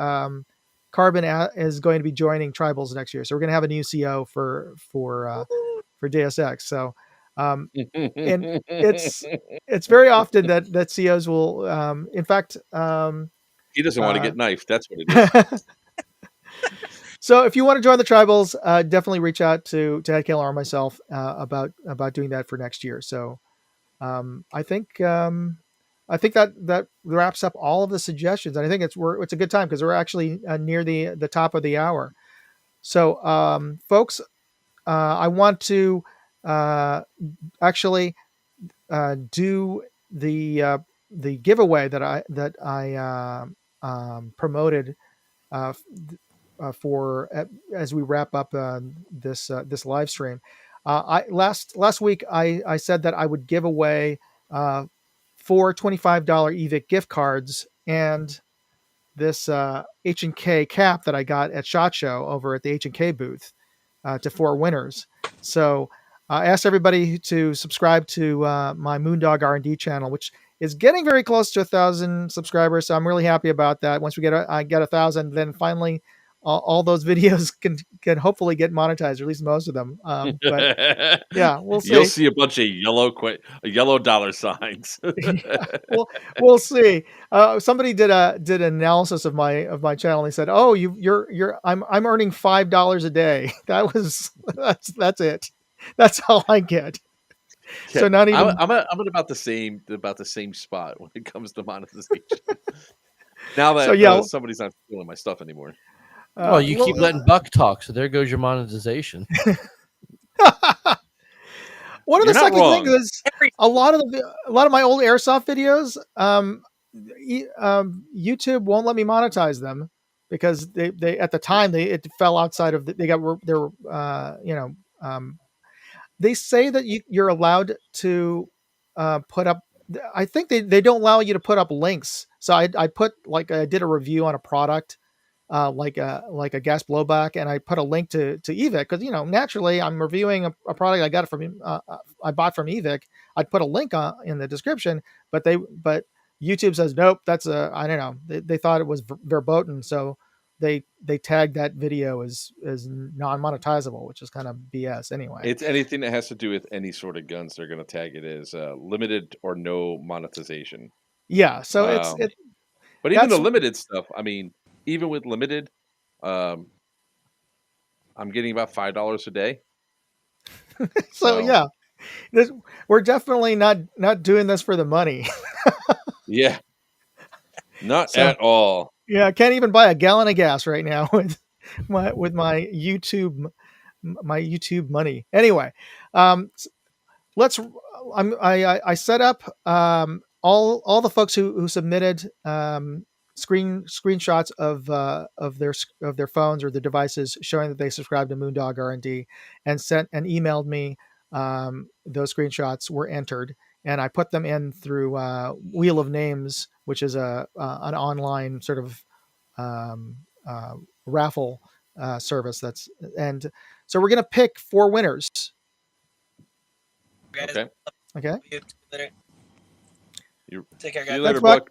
Carbon, is going to be joining tribals next year. So we're going to have a new CO for Deus Ex. So and it's very often that COs will in fact he doesn't want to get knifed. That's what it is. So if you want to join the tribals, definitely reach out to Headkill or myself about doing that for next year. So I think that wraps up all of the suggestions, and I think it's a good time because we're actually near the top of the hour. So folks, I want to actually do the giveaway that I promoted for as we wrap up this live stream. Last week I said that I would give away 4 $25 EVIC gift cards and this H&K cap that I got at SHOT Show over at the H&K booth to 4 winners. So I asked everybody to subscribe to my Moondog R&D channel, which is getting very close to 1,000 subscribers. So I'm really happy about that. Once we get 1,000, then finally all those videos can hopefully get monetized, or at least most of them. But yeah, we'll see. You'll see a bunch of yellow dollar signs. Yeah, we'll see. Somebody did an analysis of my channel. And he said, "Oh, I'm earning $5 a day." That's it. That's all I get. Yeah, so not even. I'm at about the same spot when it comes to monetization. Now that somebody's not stealing my stuff anymore. Well, you keep letting Buck talk, so there goes your monetization. One of the second things is a lot of my old airsoft videos. YouTube won't let me monetize them because they at the time it fell outside of they say that you're allowed to put up. I think they don't allow you to put up links. So I did a review on a product. Like a gas blowback, and I put a link to EVIC because naturally I'm reviewing a product I got from I bought from EVIC. I'd put a link in the description, but YouTube says nope. That's I don't know. They thought it was verboten, so they tagged that video as non-monetizable, which is kind of BS anyway. It's anything that has to do with any sort of guns. They're going to tag it as limited or no monetization. Yeah, so But even the limited stuff, I mean. Even with limited, I'm getting about $5 a day. So yeah, we're definitely not doing this for the money. Yeah, not at all. Yeah, I can't even buy a gallon of gas right now with my YouTube money. Anyway, I set up all the folks who submitted screenshots of their phones or their devices showing that they subscribed to Moondog R&D and sent and emailed me. Those screenshots were entered, and I put them in through Wheel of Names, which is an online sort of raffle service. And so we're gonna pick 4 winners. Okay. Take care, See you guys. later, Thanks, Buck. Buck.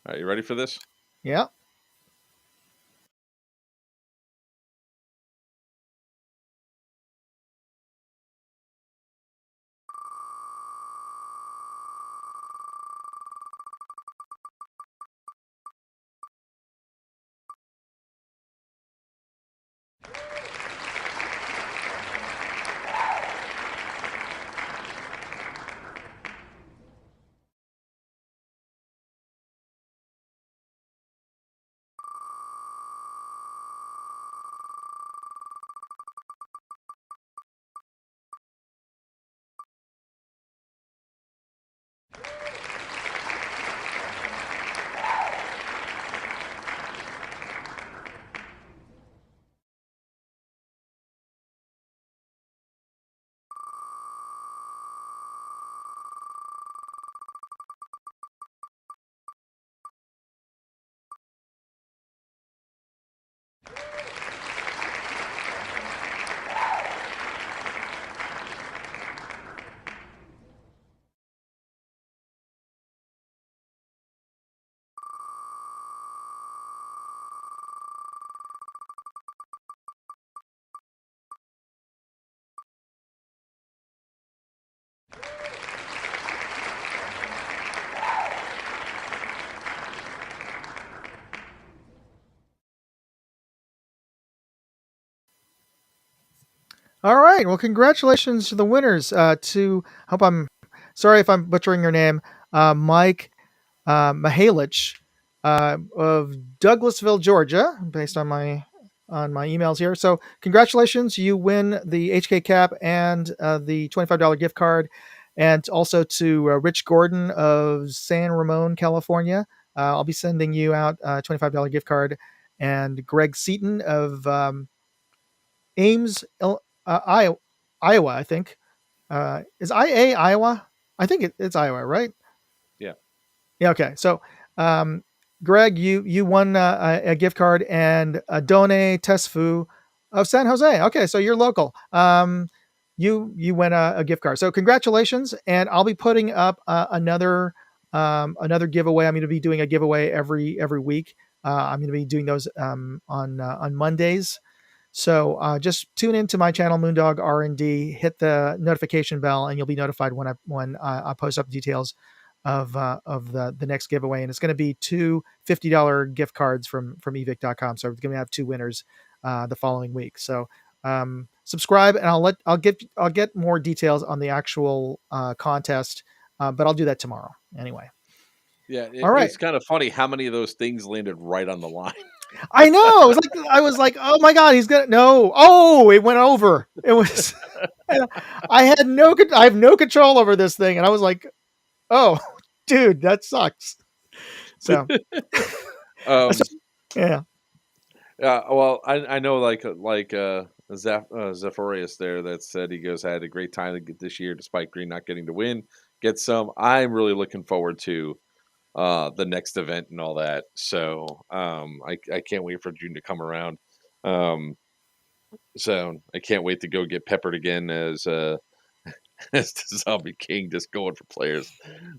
All right, you ready for this? Yeah. All right. Well, congratulations to the winners. Hope I'm sorry if I'm butchering your name, Mike Mihalich of Douglasville, Georgia, based on my emails here. So congratulations, you win the HK cap and the $25 gift card, and also to Rich Gordon of San Ramon, California. I'll be sending you out a $25 gift card, and Greg Seaton of Ames, Iowa, I think. Is IA Iowa? I think it's Iowa, right? Yeah. Yeah. Okay. So, um, Greg, you won a gift card, and Done Tesfu of San Jose. Okay, so you're local. You win a gift card. So congratulations, and I'll be putting up another giveaway. I'm going to be doing a giveaway every week. I'm going to be doing those on Mondays. So just tune into my channel, Moondog R&D. Hit the notification bell, and you'll be notified when I post up details of the next giveaway. And it's going to be two $50 gift cards from evic.com. So we're going to have two winners the following week. So subscribe, and I'll get more details on the actual contest, but I'll do that tomorrow anyway. Yeah, All right. it's kind of funny how many of those things landed right on the line. I know. I was like, oh my god, he's gonna no. Oh, it went over. It was. I have no control over this thing, and I was like, oh, dude, that sucks. So, yeah. Well, I know Zephorius there that said he goes, I had a great time this year despite Green not getting to win. Get some. I'm really looking forward to the next event and all that. So I can't wait for June to come around. So I can't wait to go get peppered again as as the Zombie King, just going for players.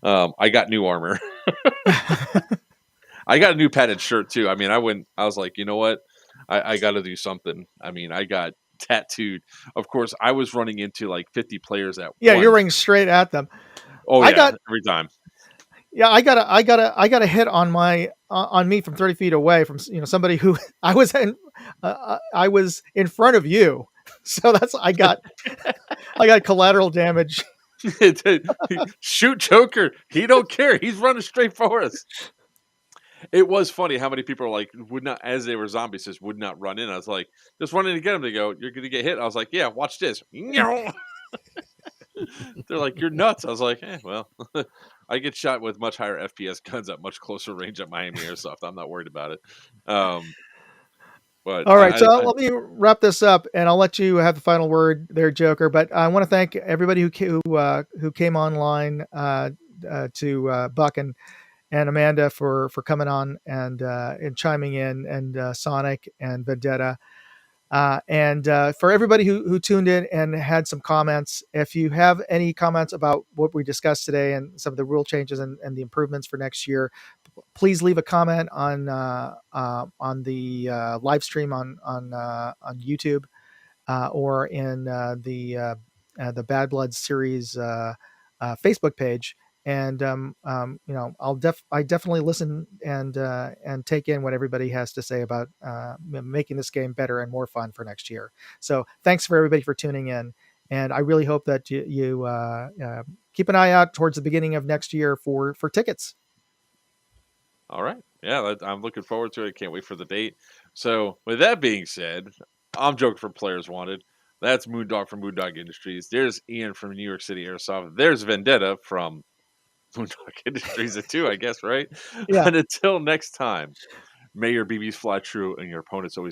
I got new armor. I got a new padded shirt too. I mean, I was like, you know what? I got to do something. I mean, I got tattooed. Of course, I was running into like 50 players at Yeah, once. you're running straight at them. Oh yeah, every time. Yeah, I got a hit on me from 30 feet away from somebody who I was in front of you, so that's I got collateral damage. Shoot Joker, he don't care. He's running straight for us. It was funny how many people are like would not, as they were zombies, just would not run in. I was like, just running to get them. They go, you're gonna get hit. I was like, yeah, watch this. They're like, you're nuts. I was like, well, I get shot with much higher FPS guns at much closer range at Miami Airsoft. I'm not worried about it. But all right, so let me wrap this up, and I'll let you have the final word there, Joker. But I want to thank everybody who came online to Buck and Amanda for coming on and chiming in, and Sonic and Vendetta. And for everybody who tuned in and had some comments, if you have any comments about what we discussed today and some of the rule changes and the improvements for next year, please leave a comment on the live stream on YouTube or in the Bad Blood series Facebook page. And you know, I definitely listen and take in what everybody has to say about making this game better and more fun for next year. So thanks for everybody for tuning in, and I really hope that you keep an eye out towards the beginning of next year for tickets. All right. Yeah, I'm looking forward to it. Can't wait for the date. So, with that being said, I'm Joker from Players Wanted. That's Moondog from Moondog Industries. There's Ian from New York City Airsoft. There's Vendetta from Moondog Industries too, I guess, right? Yeah. And until next time, may your BBs fly true and your opponents always